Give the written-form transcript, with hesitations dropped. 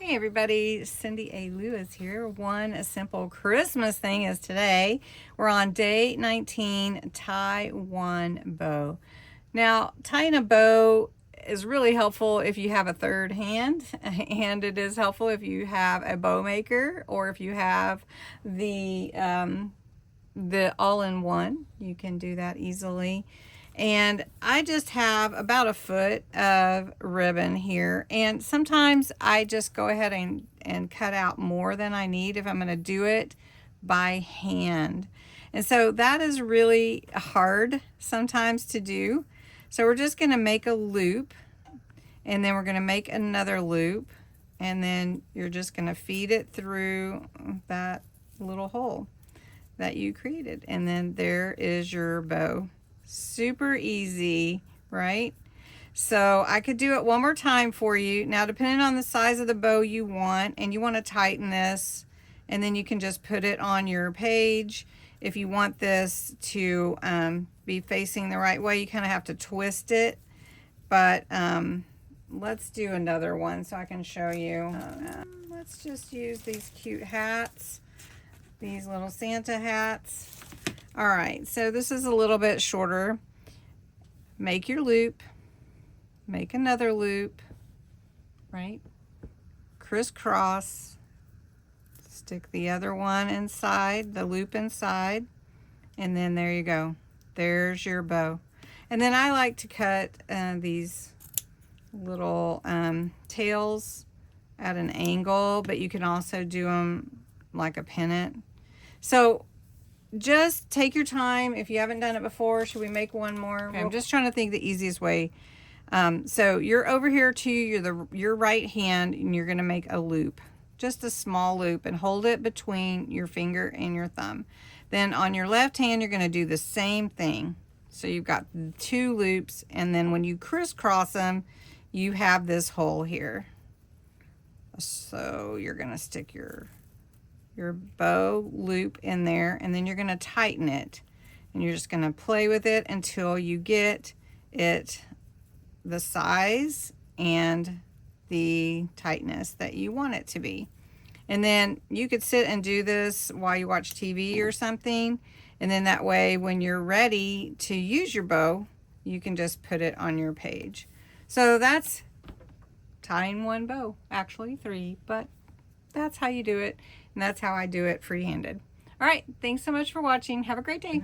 Hey everybody, Cindy A. Lewis here. One simple Christmas thing is today. We're on day 19, tie one bow. Now, tying a bow is really helpful if you have a third hand, and it is helpful if you have a bow maker or if you have the all-in-one. You can do that easily. And I just have about a foot of ribbon here, and sometimes I just go ahead and cut out more than I need if I'm going to do it by hand. And so that is really hard sometimes to do. So we're just going to make a loop, and then we're going to make another loop, and then you're just going to feed it through that little hole that you created, and then there is your bow. Super easy, right? So I could do it one more time for you. Now, depending on the size of the bow you want, and you want to tighten this, and then you can just put it on your page. If you want this to be facing the right way, you kind of have to twist it. But let's do another one so I can show you. Let's just use these cute hats, these little Santa hats. All right, so this is a little bit shorter. Make your loop, make another loop, right? Crisscross, stick the other one inside, the loop inside, and then there you go. There's your bow. And then I like to cut these little tails at an angle, but you can also do them like a pennant. So just take your time. If you haven't done it before, should we make one more? Okay, I'm just trying to think the easiest way. So you're over here too, your right hand, and you're going to make a loop, just a small loop, and hold it between your finger and your thumb. Then on your left hand, you're going to do the same thing. So you've got two loops, and then when you crisscross them, you have this hole here. So you're going to stick your bow loop in there, and then you're going to tighten it, and you're just going to play with it until you get it the size and the tightness that you want it to be. And then you could sit and do this while you watch TV or something, and then that way when you're ready to use your bow, you can just put it on your page. So that's tying one bow, actually three, but that's how you do it, and that's how I do it free-handed. All right, thanks so much for watching. Have a great day.